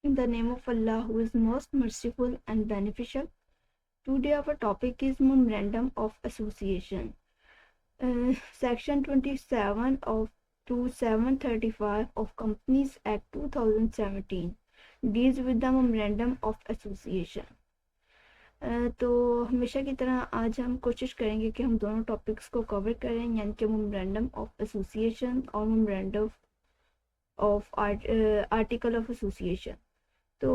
In the name of Allah, who is most merciful and beneficial. Today our topic is Memorandum of Association. Section 27 of to 735 of Companies Act 2017 deals with the Memorandum of Association. तो हमेशा की तरह आज हम कोशिश करेंगे कि हम दोनों टॉपिक्स को कवर करें, यानी कि मेमोरेंडम ऑफ एसोसिएशन और memorandum of article of association. तो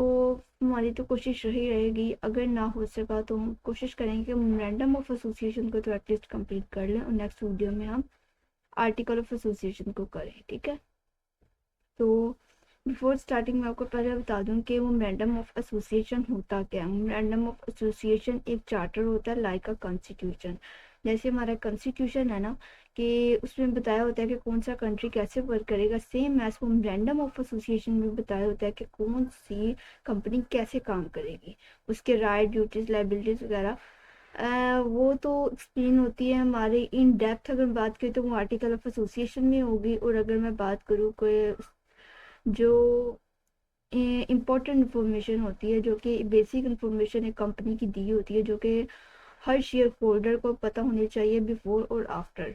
हमारी तो कोशिश रही रहेगी, अगर ना हो सका तो हम कोशिश करेंगे कि मेमोरेंडम ऑफ एसोसिएशन को तो एटलीस्ट कंप्लीट कर लें और नेक्स्ट वीडियो में हम आर्टिकल ऑफ एसोसिएशन को करें, ठीक है। तो बिफोर स्टार्टिंग मैं आपको पहले बता दूं कि मेमोरेंडम ऑफ एसोसिएशन होता क्या है। मेमोरेंडम ऑफ एसोसिएशन एक चार्टर होता है, लाइक अ कॉन्स्टिट्यूशन। जैसे हमारा कॉन्स्टिट्यूशन है ना, कि उसमें बताया होता है कि कौन सा कंट्री कैसे वर्क करेगा, same as memorandum of association में बताया होता है कि कौन सी कंपनी कैसे काम करेगी, उसके राइट, ड्यूटीज, लाइबिलिटीज वगैरह वो तो एक्सप्लेन होती है हमारे इन डेप्थ। अगर बात करें तो वो आर्टिकल ऑफ एसोसिएशन में होगी। और अगर मैं बात करूँ कोई जो इम्पोर्टेंट इंफॉर्मेशन होती है, जो कि बेसिक इंफॉर्मेशन एक कंपनी की दी होती है, जो कि हर शेयर होल्डर को पता होनी चाहिए बिफोर और आफ्टर,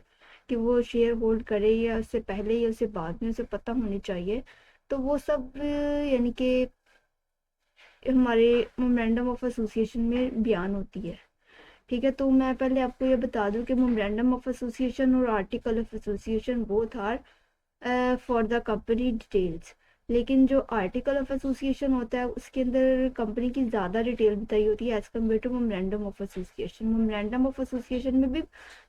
कि वो शेयर होल्ड करे या उससे पहले या उससे बाद में उसे पता होनी चाहिए। तो वो सब यानी कि हमारे मेमोरेंडम ऑफ एसोसिएशन में बयान होती है, ठीक है। तो मैं पहले आपको ये बता दूं कि मेमोरेंडम ऑफ एसोसिएशन और article of association both are for the company details. लेकिन जो आर्टिकल ऑफ एसोसिएशन होता है उसके अंदर कंपनी की ज़्यादा डिटेल बताई होती है as compare to memorandum of association. Memorandum of association में भी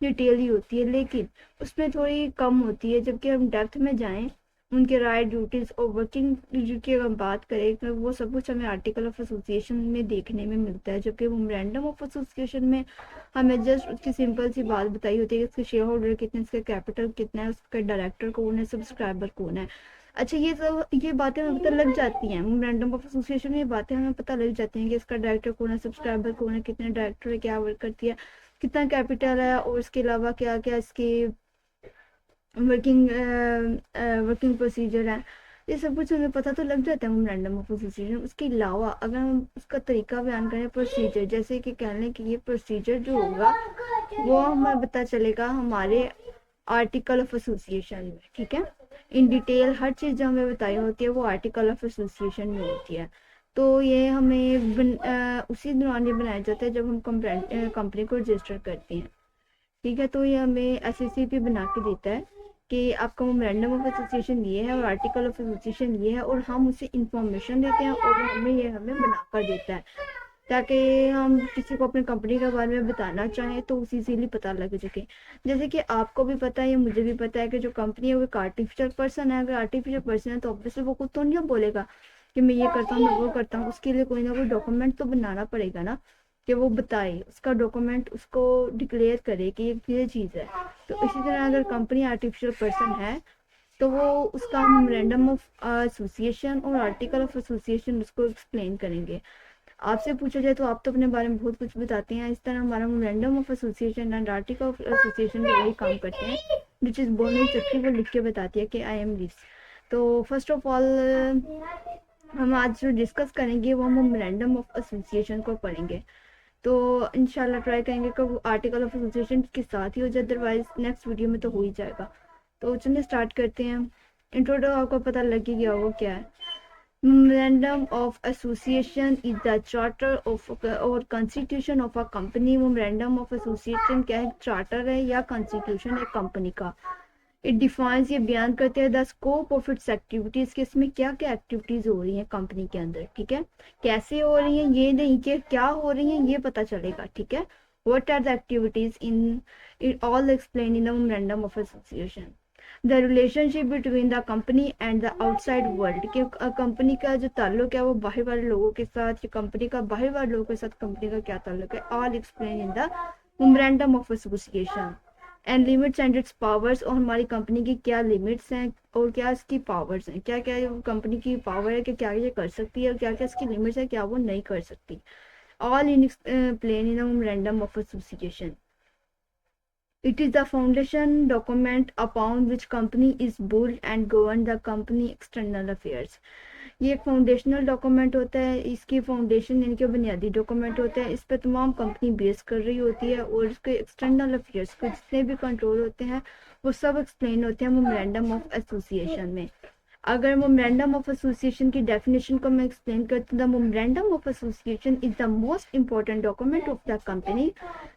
डिटेल ही होती है, लेकिन उसमें थोड़ी कम होती है। जबकि हम डेप्थ में जाएं, उनके राइट, ड्यूटीज़ और वर्किंग की अगर हम बात करें तो वो सब कुछ हमें आर्टिकल ऑफ एसोसिएशन में देखने में मिलता है। जबकि मेमोरेंडम ऑफ एसोसिएशन में हमें जस्ट उसकी सिंपल सी बात बताई होती है कि उसके शेयर होल्डर कितने, उसका कैपिटल कितना है, उसका डायरेक्टर कौन है, सब्सक्राइबर कौन है। अच्छा, ये बातें हमें पता लग जाती हैं। मेमोरेंडम ऑफ एसोसिएशन में ये बातें हमें पता लग जाती हैं कि इसका डायरेक्टर कौन है, सब्सक्राइबर कौन है, कितने डायरेक्टर है, क्या वर्क करती है, कितना कैपिटल है, और इसके अलावा क्या क्या इसकी वर्किंग प्रोसीजर है। ये सब कुछ हमें पता तो लग जाता है मेमोरेंडम ऑफ एसोसिएशन। उसके अलावा अगर हम उसका तरीका बयान करें, प्रोसीजर, जैसे कि कह लें कि ये प्रोसीजर जो होगा वो हमें पता चलेगा हमारे आर्टिकल ऑफ एसोसिएशन में, ठीक है। इन डिटेल हर चीज़ जो हमें बताई होती है वो आर्टिकल ऑफ एसोसिएशन में होती है। तो ये हमें उसी दौरान ये बनाया जाता है जब हम कंपनी को रजिस्टर करते हैं, ठीक है। तो ये हमें SACP बना के देता है कि आपका मेमोरेंडम ऑफ एसोसिएशन ये है और आर्टिकल ऑफ एसोसिएशन ये है, और हम उसे इंफॉर्मेशन देते हैं और हमें बनाकर देता है, ताकि हम किसी को अपनी कंपनी के बारे में बताना चाहें तो उसे इजीली पता लग सके। जैसे कि आपको भी पता है या मुझे भी पता है कि जो कंपनी है वो एक आर्टिफिशियल पर्सन है। अगर आर्टिफिशियल पर्सन है तो ऑब्वियसली वो खुद तो नहीं बोलेगा कि मैं ये करता हूँ, मैं वो करता हूँ। उसके लिए कोई ना कोई डॉक्यूमेंट तो बनाना पड़ेगा ना, कि वो बताए, उसका डॉक्यूमेंट उसको डिक्लेयर करे कि ये चीज़ है। तो इसी तरह अगर कंपनी आर्टिफिशियल पर्सन है तो वो उसका मेमोरेंडम ऑफ एसोसिएशन और आर्टिकल ऑफ एसोसिएशन उसको एक्सप्लेन करेंगे। आपसे पूछा जाए तो आप तो अपने बारे में बहुत कुछ बताते हैं। इस तरह हमारा memorandum of association and article of association भी वही काम करते हैं, जो चीज़ बोलने सकती है वो लिख के बताती है कि आई एम दिस। तो फर्स्ट ऑफ ऑल हम आज जो डिस्कस करेंगे वो मेमोरेंडम ऑफ एसोसिएशन को पढ़ेंगे। तो इंशाल्लाह ट्राई करेंगे कि वो आर्टिकल ऑफ एसोसिएशन के साथ ही हो जाए, अदरवाइज नेक्स्ट वीडियो में तो हो ही जाएगा। तो चलिए स्टार्ट करते हैं। इंट्रो तो आपको पता लग ही गया वो क्या है। Memorandum of Association is the charter of or constitution of a company। Memorandum of Association क्या है, चार्टर है या कॉन्स्टिट्यूशन है कंपनी का। इट डिफाइंस, ये बयान करते हैं the scope of its activities, कि इसमें क्या क्या एक्टिविटीज हो रही हैं कंपनी के अंदर, ठीक है। कैसे हो रही हैं ये नहीं, कि क्या हो रही हैं ये पता चलेगा, ठीक है। What are the activities in it all explain in the memorandum of association. The relationship between the company and the outside world, कि कंपनी का जो ताल्लुक है वो बाहर वाले लोगों के साथ, कि कंपनी का बाहर वाले लोगों के साथ कंपनी का क्या ताल्लुक है, all explain in the memorandum of association. And limits and its powers, और हमारी कंपनी की क्या लिमिट्स हैं और क्या इसकी पावर्स हैं, क्या क्या कंपनी की पावर है कि क्या ये कर सकती है और क्या क्या इसकी लिमिट्स है, क्या वो नहीं कर सकती। All in plain in memorandum of association. It is the foundation document upon which company is built and govern the company external affairs। ये एक फाउंडेशनल डॉक्यूमेंट होता है, इसकी फाउंडेशन यानी कि बुनियादी डॉक्यूमेंट होता है। इस पर तमाम कंपनी बेस कर रही होती है और इसके एक्सटर्नल अफेयर्स के जितने भी कंट्रोल होते हैं वो सब एक्सप्लेन होते हैं मेमोरेंडम ऑफ एसोसिएशन में। अगर मेमोरेंडम ऑफ एसोसिएशन की डेफिनेशन को मैं एक्सप्लेन करती हूँ, the memorandum of association is the most important document of the company.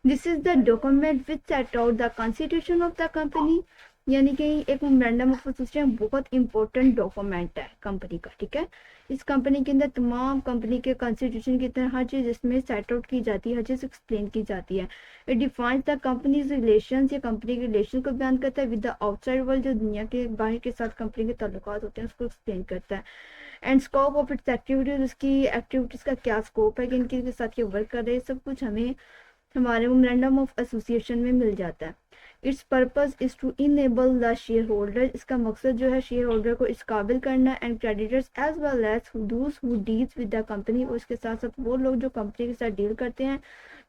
This is the document which set out the constitution of the company. यानी कि एक मेमोरेंडम ऑफ एसोसिएशन बहुत important document है company का, ठीक है। इस कंपनी के अंदर तमाम कंपनी के कॉन्स्टिट्यूशन की तरह हर चीज़ इसमें सेट आउट की जाती है, हर चीज़ एक्सप्लेन की जाती है। It defines the companies relation, ये कंपनी के रिलेशन को बयान करता है विद द आउटसाइड वर्ल्ड, जो दुनिया के बाहर के साथ कंपनी के ताल्लुकात होते हैं उसको एक्सप्लेन करता है। And scope of its activities, उसकी एक्टिविटीज़ का क्या स्कोप है कि इनके साथ ये वर्क कर रहे हैं, सब कुछ हमें हमारे मेमोरेंडम ऑफ एसोसिएशन में मिल जाता है। Its purpose is to enable the shareholder, इसका मकसद जो है शेयर होल्डर को इस काबिल करना, and creditors as well as those who deals with the company, और इसके साथ साथ वो लोग जो कंपनी के साथ डील करते हैं,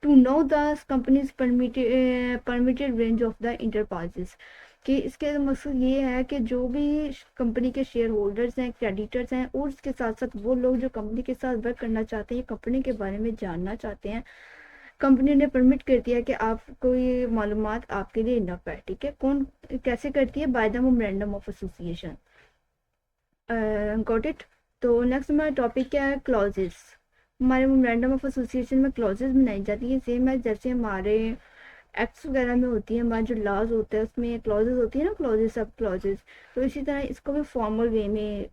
to know the company's permitted range of the enterprises, कि इसके मकसद ये है कि जो भी कंपनी के शेयर होल्डर्स हैं, क्रेडिटर्स हैं, और इसके साथ साथ वो लोग जो कंपनी के साथ वर्क करना चाहते हैं, कंपनी के बारे में जानना चाहते हैं, कंपनी ने परमिट कर दिया कि आपको ये मालूमात आपके लिए इनफ है, ठीक है। कौन कैसे करती है? By the memorandum of association. Got it. तो नेक्स्ट हमारा टॉपिक क्या है? क्लॉजेस। हमारे मेमोरेंडम ऑफ एसोसिएशन में क्लॉजेस बनाई जाती है, सेम है जैसे हमारे एक्ट्स वगैरह में होती है, हमारे जो लॉज होते हैं उसमें क्लॉजेस होती है ना, क्लॉजेस सब क्लॉजेस। तो इसी तरह इसको भी फॉर्मल वे में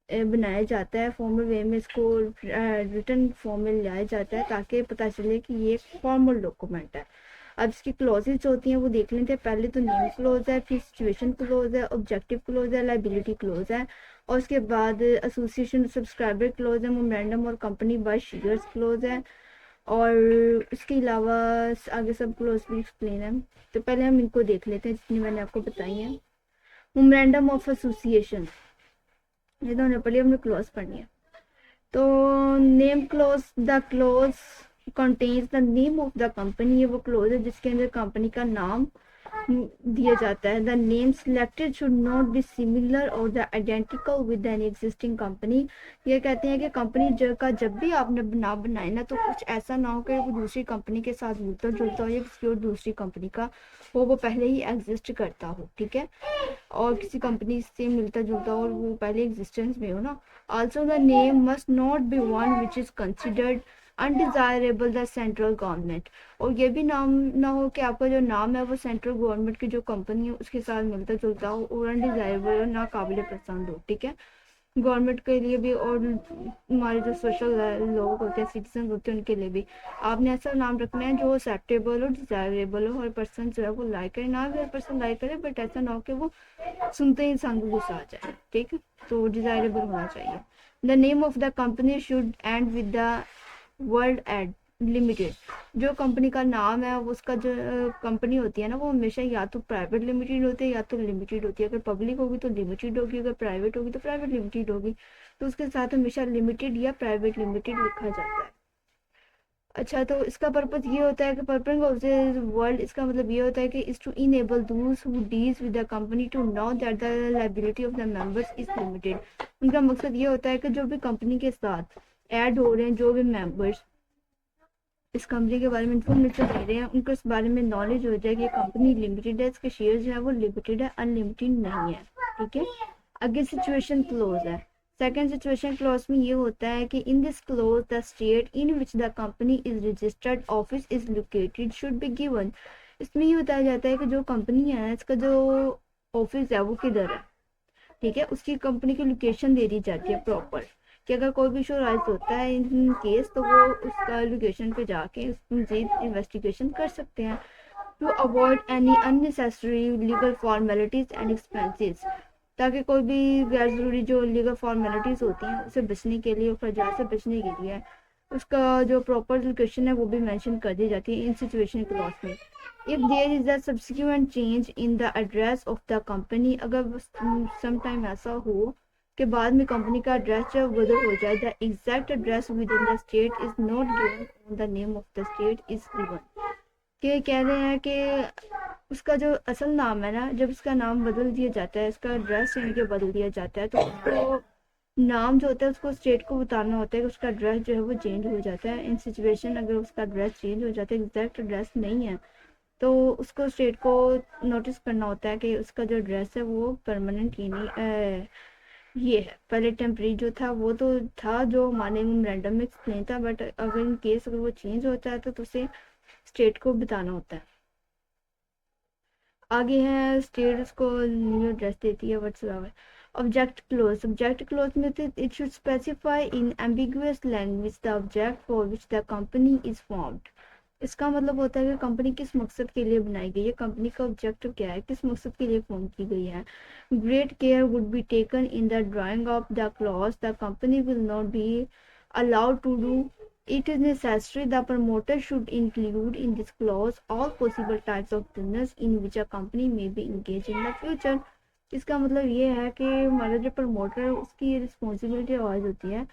बनाया जाता है, फॉर्मल वे में इसको रिटन फॉर्म में लाया जाता है ताकि पता चले कि ये फॉर्मल डॉक्यूमेंट है। अब इसकी क्लॉजेज होती हैं वो देख लेते हैं। पहले तो नेम क्लोज है, फिर सिचुएशन क्लोज है, ऑब्जेक्टिव क्लोज है, लाइबिलिटी क्लोज है, और उसके बाद एसोसिएशन सब्सक्राइबर क्लोज है, मेमोरेंडम और कंपनी बाय शेयर्स क्लोज है, और इसके अलावा आगे सब क्लोज भी एक्सप्लेन है। तो पहले हम इनको देख लेते हैं जितनी मैंने आपको बताई है। मेमोरेंडम ऑफ एसोसिएशन, ये तो हमने पढ़ी, हमने क्लोज पढ़नी है। तो name close, the close contains the name of the company, ये वो क्लोज है जिसके अंदर कंपनी का नाम दिया जाता है। The name selected should not be similar और the identical with an existing company. ये कहते हैं कि कंपनी का जब भी आपने नाम बनाए ना, तो कुछ ऐसा ना हो कि वो दूसरी कंपनी के साथ मिलता जुलता हो या किसी और दूसरी कंपनी का हो, वो पहले ही एग्जिस्ट करता हो, ठीक है, और किसी कंपनी से मिलता जुलता हो और वो पहले एग्जिस्टेंस में हो ना। Also the name must not be one which is considered undesirable the central government, और ये भी नाम ना हो कि आपका जो नाम है वो सेंट्रल गवर्नमेंट की जो कंपनी है उसके साथ मिलता जुलता हो और अनडिजायरेबल और ना काबिल पसंद हो, ठीक है, गवर्नमेंट के लिए भी और हमारे जो सोशल लोग होते हैं, सिटीजन होते हैं, उनके लिए भी। आपने ऐसा नाम रखना है जो एक्सेप्टेबल और डिजायरेबल हो, हर पर्सन जो है वो लाइक करे, ना भी हर पर्सन लाइक करे, बट ऐसा ना हो कि वो सुनते ही इंसान को गुस्सा आ जाए, ठीक है, तो डिजायरेबल होना चाहिए। The name of the company should end with the word ad limited, जो कंपनी का नाम है उसका जो कंपनी होती है ना वो हमेशा या तो प्राइवेट लिमिटेड होती है या तो लिमिटेड होती है। अगर पब्लिक होगी तो लिमिटेड होगी, अगर प्राइवेट होगी तो प्राइवेट लिमिटेड होगी, तो उसके साथ हमेशा लिमिटेड या प्राइवेट लिमिटेड लिखा जाता है। अच्छा, तो इसका पर्पस ये होता है कि पर्पस ऑफ द वर्ल्ड, इसका मतलब ये होता है कि is to enable those who deals with the company to know that the liability of the members is limited. उनका मकसद ये होता है कि जो भी कंपनी के साथ ऐड हो रहे हैं, जो भी मेंबर्स इस कंपनी के बारे में इंफॉर्मेशन दे रहे हैं, उनको इस बारे में नॉलेज हो जाए कि कंपनी लिमिटेड है, इसके शेयर जो है वो लिमिटेड है, अनलिमिटेड नहीं है, ठीक है। आगे सिचुएशन क्लोज है। सेकंड सिचुएशन क्लॉज में ये होता है कि in this clause the state in which the company is registered office is located should be given. इसमें ये बताया जाता है कि जो कंपनी है इसका जो ऑफिस है वो किधर है, ठीक है, उसकी कंपनी की लोकेशन दे दी जाती है प्रॉपर, कि अगर कोई भी इशू राइज होता है इन केस तो वो उसका लोकेशन पे जाके मजीद इन्वेस्टिगेशन कर सकते हैं। To avoid any unnecessary legal formalities and expenses, ताकि कोई भी गैर ज़रूरी जो लीगल फॉर्मेलिटीज होती हैं उसे बचने के लिए, खर्चा से बचने के लिए उसका जो प्रॉपर लोकेशन है वो भी मेंशन कर दी जाती है इन सिचुएशन क्लॉज में। If there is a subsequent change in the address of the company, अगर सम टाइम ऐसा हो के बाद में कंपनी का एड्रेस जो बदल हो जाए, the exact address with in the state is not given on the name of the state is given. के कह रहे हैं कि उसका जो असल नाम है ना, जब इसका नाम बदल दिया जाता है, इसका एड्रेस यानी कि बदल दिया जाता है, तो उसको नाम जो होता है उसको स्टेट को बताना होता है कि उसका एड्रेस जो है वो चेंज हो जाता है। इन सिचुएशन अगर उसका एड्रेस चेंज हो जाता है, एग्जैक्ट एड्रेस नहीं है, तो उसको स्टेट को नोटिस करना होता है कि उसका जो एड्रेस है वो परमानेंट ही नहीं ये है। पहले टेम्परेरी जो था वो तो था जो हमारे मेमोरेंडम में एक्सप्लेन था, बट अगर इन केस अगर वो चेंज होता है तो उसे स्टेट को बताना होता है। आगे है स्टेट उसको न्यू एड्रेस देती है व्हाट्सएवर। ऑब्जेक्ट क्लोज में it should specify in ambiguous language the object for which the company is formed. इसका मतलब होता है कि कंपनी किस मकसद के लिए बनाई गई है, कंपनी का ऑब्जेक्टिव क्या है, किस मकसद के लिए फॉर्म की गई है। Great care would be taken in the drying of the clause the company will not be allowed to do. It is necessary the promoter should include in this clause all possible types of business in which a company may be engaged in the future. इसका मतलब ये है कि हमारा जो promoter है उसकी responsibility आवाज होती है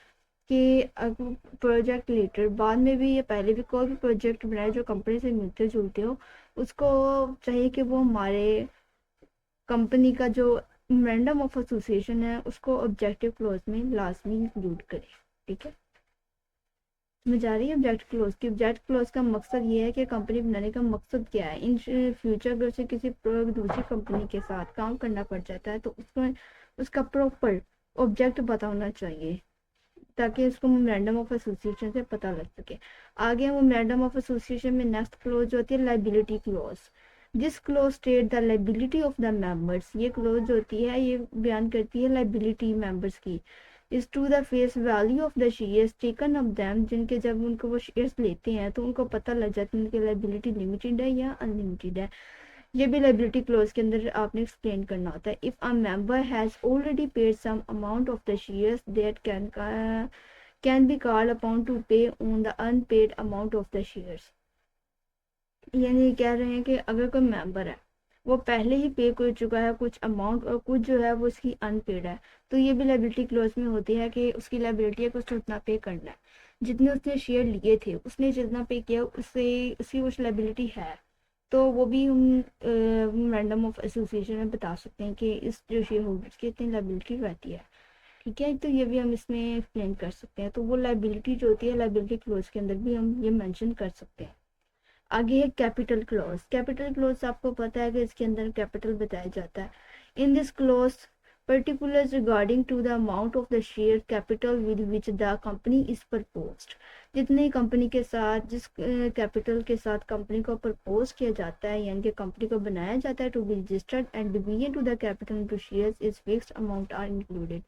कि प्रोजेक्ट लेटर बाद में भी या पहले भी कोई भी प्रोजेक्ट बनाए जो कंपनी से मिलते जुलते हो, उसको चाहिए कि वो हमारे कंपनी का जो मेमोरेंडम ऑफ एसोसिएशन है उसको ऑब्जेक्टिव क्लोज में लाजमी इंक्लूड करे। ठीक है, समझ आ रही है ऑब्जेक्ट क्लोज की। ऑब्जेक्ट क्लोज का मकसद ये है कि कंपनी बनाने का मकसद क्या है। इन फ्यूचर अगर उसे किसी दूसरी कंपनी के साथ काम करना पड़ जाता है तो उसमें उसका प्रॉपर ऑब्जेक्ट पता होना चाहिए ताकि उसको मेमोरेंडम ऑफ एसोसिएशन से पता लग सके। आगे वो मेमोरेंडम ऑफ एसोसिएशन में नेक्स्ट क्लोज होती है liability clause. This clause state the liability of the members. ये क्लोज होती है, ये बयान करती है लाइबिलिटी मेंबर्स की। Is to the face value of the shares taken of them, जिनके जब उनको वो शेयर्स लेते हैं तो उनको पता लग जाता है उनकी लाइबिलिटी लिमिटेड है या अनलिमिटेड है। ये भी लाइबिलिटी क्लोज के अंदर आपने एक्सप्लेन करना होता है। If a member has already paid some amount of the shares that can be called upon to pay on the unpaid amount of the shares. यानी कह रहे हैं कि अगर कोई मेंबर है वो पहले ही पे कर चुका है कुछ अमाउंट और कुछ जो है वो उसकी अनपेड है, तो ये भी लाइबिलिटी क्लोज में होती है कि उसकी लाइबिलिटी है कि उसने उतना पे करना है। जितने उसने शेयर लिए थे उसने जितना पे किया उससे उसकी कुछ लाइबिलिटी है, तो वो भी हम मेमोरेंडम ऑफ एसोसिएशन में बता सकते हैं कि इस जो शेयर होल्डर्स की इतनी लाइबिलिटी रहती है। ठीक है, तो ये भी हम इसमें एक्सप्लेन कर सकते हैं। तो वो लाइबिलिटी जो होती है लाइबिलिटी क्लोज के अंदर भी हम ये मेंशन कर सकते हैं। आगे है कैपिटल क्लॉज। कैपिटल क्लॉज आपको पता है कि इसके अंदर कैपिटल बताया जाता है। In this clause particulars regarding to the amount of the share capital with which the company is proposed। जितने कंपनी के साथ जिस कैपिटल के साथ कंपनी को प्रपोज किया जाता है यानी कि कंपनी को बनाया जाता है to be registered and division to the capital into shares is fixed amount are included.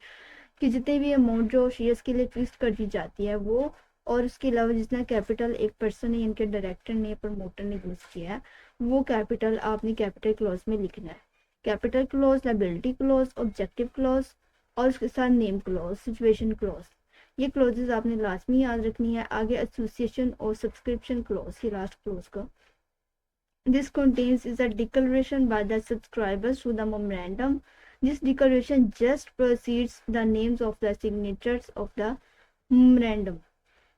कि जितने भी अमाउंट जो शेयर्स के लिए फिक्स कर दी जाती है वो, और उसके अलावा जितना कैपिटल एक पर्सन ने इनके डायरेक्टर ने प्रमोटर ने यूज किया है वो कैपिटल आपने कैपिटल क्लॉज में लिखना है। Capital clause, liability clause, objective clause और उसके साथ नेम क्लॉज, सिचुएशन क्लॉज, ये क्लॉजेज आपने लाजमी याद रखनी है। आगे एसोसिएशन और सब्सक्रिप्शन क्लॉज, ये लास्ट क्लॉज का। This contains is a declaration by the subscribers to the memorandum. This declaration just precedes the names of the signatures of the memorandum।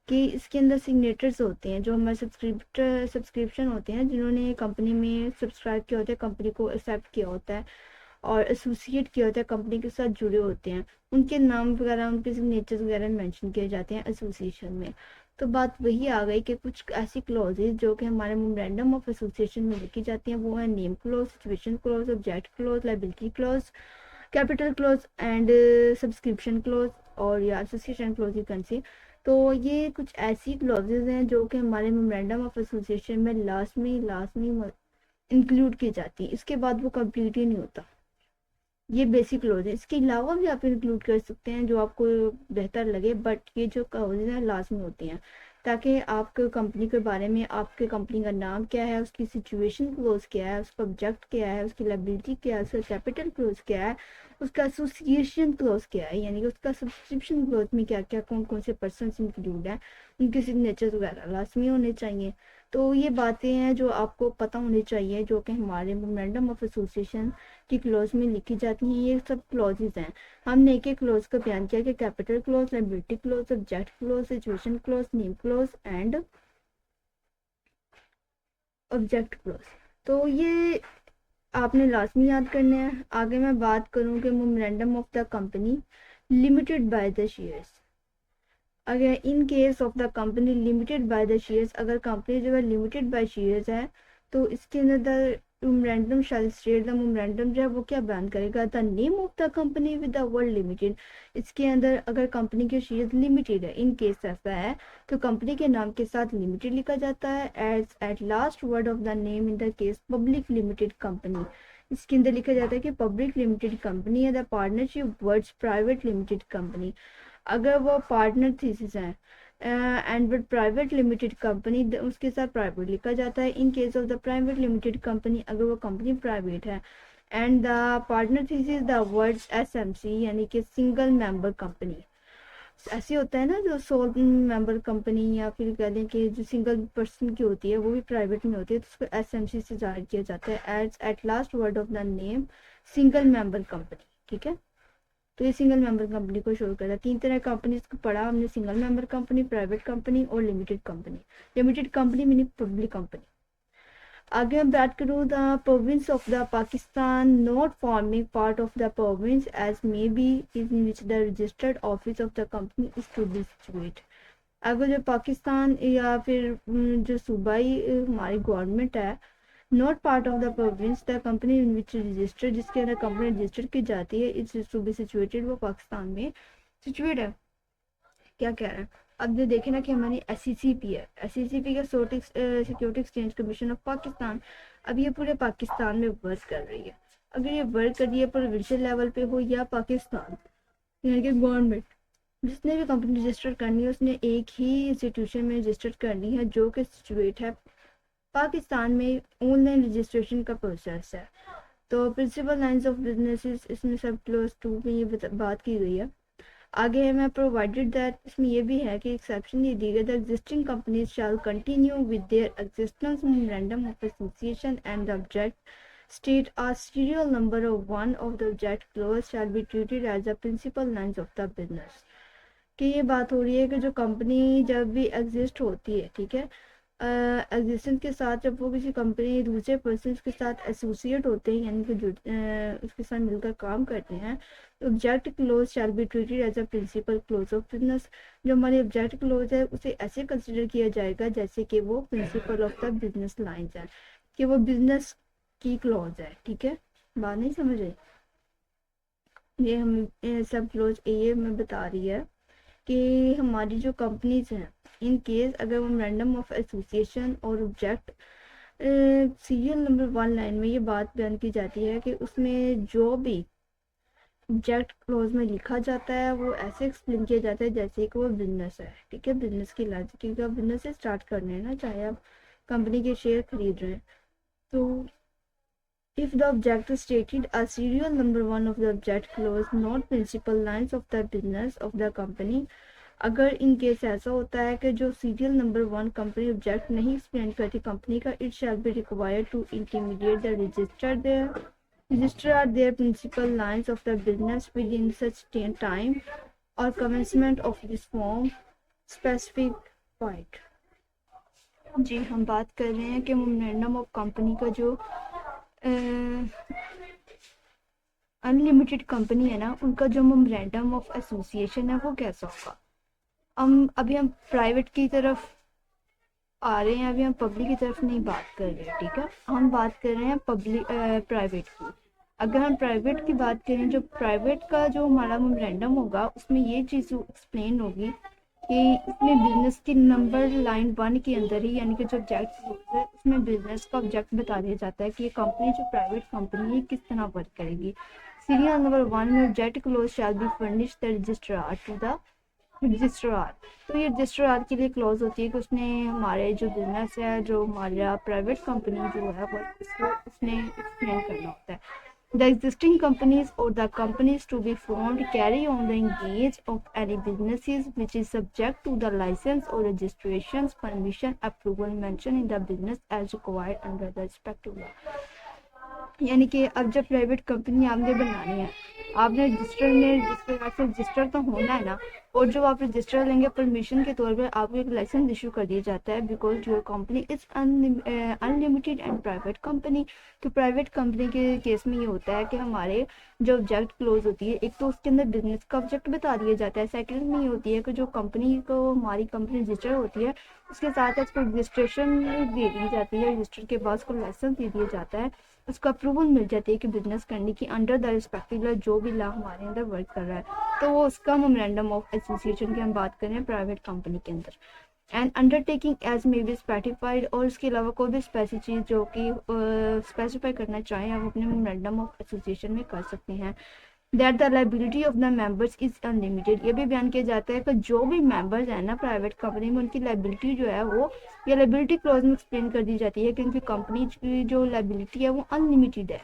कि इसके अंदर सिग्नेचर्स होते हैं जो हमारे सब्सक्रिप्शन होते हैं जिन्होंने कंपनी में सब्सक्राइब किया होता है, कंपनी को एक्सेप्ट किया होता है और एसोसिएट किया होता है, कंपनी के साथ जुड़े होते हैं, उनके नाम वगैरह उनके सिग्नेचर्स वगैरह मेंशन किए जाते हैं एसोसिएशन में। तो बात वही आ गई कि कुछ ऐसी क्लॉजेज जो कि हमारे मेमोरेंडम ऑफ एसोसिएशन में लिखी जाती हैं वो है name clause, situation clause, object clause, liability clause, capital clause and subscription clause और या association clause you can see. तो ये कुछ ऐसी क्लॉजेज हैं जो कि हमारे मेमोरेंडम ऑफ एसोसिएशन में लाजमी इंक्लूड की जाती है, इसके बाद वो कंप्लीट ही नहीं होता। ये बेसिक क्लॉज है, इसके अलावा भी आप इंक्लूड कर सकते हैं जो आपको बेहतर लगे, बट ये जो क्लॉजेज हैं लाजमी होती हैं ताकि आपके कंपनी के बारे में, आपके कंपनी का नाम क्या है, उसकी सिचुएशन क्लोज क्या है, उसका ऑब्जेक्ट क्या है, उसकी लायबिलिटी क्या है, उसका कैपिटल क्लोज क्या है, उसका एसोसिएशन क्लोज क्या है, यानी कि उसका सब्सक्रिप्शन क्लोज में क्या क्या कौन कौन से पर्सन इंक्लूड हैं, उनके सिग्नेचर वगैरह लाजमी होने चाहिए। तो ये बातें हैं जो आपको पता होनी चाहिए जो कि हमारे मेमोरेंडम ऑफ एसोसिएशन की क्लॉज में लिखी जाती हैं। ये सब क्लॉजेज हैं, हमने एक एक क्लॉज का बयान किया कि capital clause, liability clause, object clause, situation clause, name clause and object clause. तो ये आपने लाजमी याद करने हैं। आगे मैं बात करूं कि memorandum of the company. Limited by the shares. अगर in case of the company limited by the shares, अगर कंपनी जो है लिमिटेड बाय शेयर्स है तो इसके अंदर the memorandum shall state, the memorandum जो है वो क्या बयान करेगा, the name of the company with the word limited. इसके अंदर अगर कंपनी के शेयर्स लिमिटेड है, इन केस ऐसा है तो कंपनी के नाम के साथ लिमिटेड लिखा जाता है as at last word of the name in the case public limited company. इसके अंदर लिखा जाता है कि पब्लिक लिमिटेड कंपनी है, the partnership words private limited company. अगर वो पार्टनर थीसिस है and but private limited company, उसके साथ प्राइवेट लिखा जाता है। In case of the private limited company, अगर वो कंपनी प्राइवेट है and the partner thesis the words SMC यानी कि सिंगल मेंबर कंपनी। ऐसे होता है ना जो सोल मेंबर कंपनी या फिर कह लें कि जो सिंगल पर्सन की होती है वो भी प्राइवेट में होती है, तो उसको एसएमसी से जाहिर किया जाता है as at last word of the name single member company. ठीक है, तो ये सिंगल मेंबर कंपनी को शो करता है। 3 तरह कंपनी को पढ़ा हमने, single member company, private company और limited company. Limited company meaning public company. आगे मैं बात करूँ the province of the Pakistan not forming part of the province as may be in which the registered office of the company is to be situate. अगर जो पाकिस्तान या फिर जो सूबाई हमारी गवर्नमेंट है, not part of the province the company in which registered, जिसके अंदर कंपनी रजिस्टर की जाती है, इट्स टू बी सिचुएटेड, वो पाकिस्तान में सिचुएट है। क्या कह रहे हैं, अब ये देखें ना कि हमारी SECP है, SECP का security exchange commission of Pakistan. अब ये पूरे पाकिस्तान में वर्क कर रही है। अगर ये वर्क कर रही है प्रोविंशियल लेवल पे हो या पाकिस्तान यानी कि गवर्नमेंट, जिसने भी कंपनी रजिस्टर करनी है उसने एक ही इंस्टीट्यूशन में रजिस्टर करनी है जो कि सिचुएट है पाकिस्तान में। ऑनलाइन रजिस्ट्रेशन का प्रोसेस है। तो प्रिंसिपल लाइंस ऑफ बिजनेसेस इसमें सब क्लोज 2 में ये बात की गई है। आगे है मैं प्रोवाइडेड दैट, इसमें ये भी है कि एक्सेप्शन ये दी गई, the existing companies shall continue with their existence memorandum of association and the object state a serial number of one of the object clause shall be treated as the principal lines of the business. कि ये बात हो रही है कि जो company जब भी एग्जिस्ट होती है, ठीक है, एग्जिस्टेंस के साथ जब वो किसी कंपनी दूसरे पर्सन के साथ एसोसिएट होते हैं यानी कि उसके साथ मिलकर काम करते हैं, तो object clause shall be treated as a principal clause of business. जो हमारी ऑब्जेक्ट क्लोज है उसे ऐसे कंसिडर किया जाएगा जैसे कि वो principle of the business lines है, कि वो बिजनेस की क्लोज है। ठीक है, बात नहीं समझ आई? ये हम सब क्लोज ये मैं बता रही है कि हमारी जो कंपनीज हैं, इन केस अगर वो मेमोरेंडम ऑफ एसोसिएशन और ऑब्जेक्ट सीरियल नंबर 1 लाइन में ये बात बयान की जाती है कि उसमें जो भी ऑब्जेक्ट क्लोज में लिखा जाता है वो ऐसे एक्सप्लेन किया जाता है जैसे कि वो बिजनेस है। ठीक है, बिजनेस की लाइन, क्योंकि आप बिजनेस से स्टार्ट करने हैं ना, चाहे आप कंपनी के शेयर खरीद रहे हैं। तो if the object is stated a serial number 1 of the object clause not principal lines of the business of the company, अगर इन केस ऐसा होता है कि जो सीरियल नंबर 1 कंपनी ऑब्जेक्ट नहीं एक्सप्लेन करती कंपनी का, it shall be required to intermediate the register their principal lines of the business within such time और commencement of this form specific point. जी, हम बात कर रहे हैं कि मेमोरेंडम ऑफ कंपनी का जो अनलिमिटेड कंपनी है ना, उनका जो मेमोरेंडम ऑफ एसोसिएशन है वो कैसा होगा। अभी हम प्राइवेट की तरफ आ रहे हैं, अभी हम पब्लिक की तरफ नहीं बात कर रहे हैं। ठीक है, हम बात कर रहे हैं प्राइवेट की। अगर हम प्राइवेट की बात करें, जो प्राइवेट का जो हमारा मेमोरेंडम होगा उसमें ये चीज़ एक्सप्लेन होगी कि इसमें बिजनेस की नंबर लाइन 1 के अंदर ही यानी कि जो ऑब्जेक्ट है उसमें बिजनेस का ऑब्जेक्ट बता दिया जाता है कि ये कंपनी जो प्राइवेट कंपनी है किस तरह वर्क करेगी। सीरियल नंबर 1 में object clause shall be furnish the registrar to the registrar. तो ये रजिस्ट्रार के लिए क्लोज होती है कि उसने हमारे जो बिजनेस है, जो हमारा प्राइवेट कंपनी जो है वो उसने एक्सप्लेन करना होता है। The existing companies or the companies to be formed carry on the engage of any businesses which is subject to the license or registrations permission approval mentioned in the business as required under the respective law। यानी कि अब जब private company आपने बनानी है, आपने register में register तो होना है ना, और जब आप रजिस्टर लेंगे परमिशन के तौर पर आपको एक लाइसेंस इशू कर दिया जाता है, because your company is unlimited and private company. तो प्राइवेट कंपनी के केस में ये होता है कि हमारे जो ऑब्जेक्ट क्लोज होती है, एक तो उसके अंदर बिजनेस का ऑब्जेक्ट बता दिया जाता है, सेकंड में ये होती है कि जो कंपनी को हमारी कंपनी रजिस्टर होती है उसके साथ उसको रजिस्ट्रेशन दे दी जाती है, रजिस्टर के बाद उसको लाइसेंस दे दिया जाता है, उसको अप्रूवल मिल जाती है कि बिजनेस करने की अंडर द रिस्पेक्टिव जो भी लॉ हमारे अंदर वर्क कर रहा है। तो वो उसका मेमोरेंडम ऑफ एसोसिएशन की हम बात करें प्राइवेट कंपनी के अंदर। And undertaking as may be specified, और उसके अलावा कोई भी स्पेसिफिक चीज़ जो कि स्पेसिफाई करना चाहें हम अपने मेमोरेंडम ऑफ एसोसिएशन में कर सकते हैं। That the liability of the members is unlimited, ये भी बयान किया जाता है कि जो भी मेंबर्स हैं ना प्राइवेट कंपनी में, उनकी लाइबिलिटी जो है वो ये लाइबिलिटी क्लॉज में एक्सप्लेन कर दी जाती है, क्योंकि कंपनी की जो लाइबिलिटी है वो अनलिमिटेड है।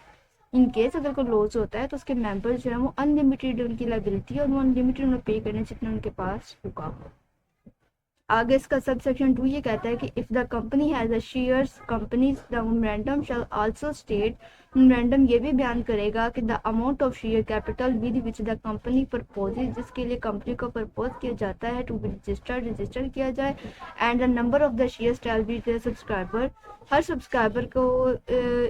इन केस अगर कोई लॉस होता है तो उसके मेंबर्स जो है वो अनलिमिटेड उनकी लाइबिलिटी, और वो अनलिमिटेड उन्हें पे करने जितना उनके पास होगा। आगे इसका सब सेक्शन 2 ये कहता है कि if the company has a shares companies the memorandum shell also state, memorandum ये भी बयान करेगा कि the amount of share capital with which the company proposes, जिसके लिए कंपनी को प्रपोज किया जाता है टू बी रजिस्टर किया जाए, and the number of the share shall be the subscriber, हर सब्सक्राइबर को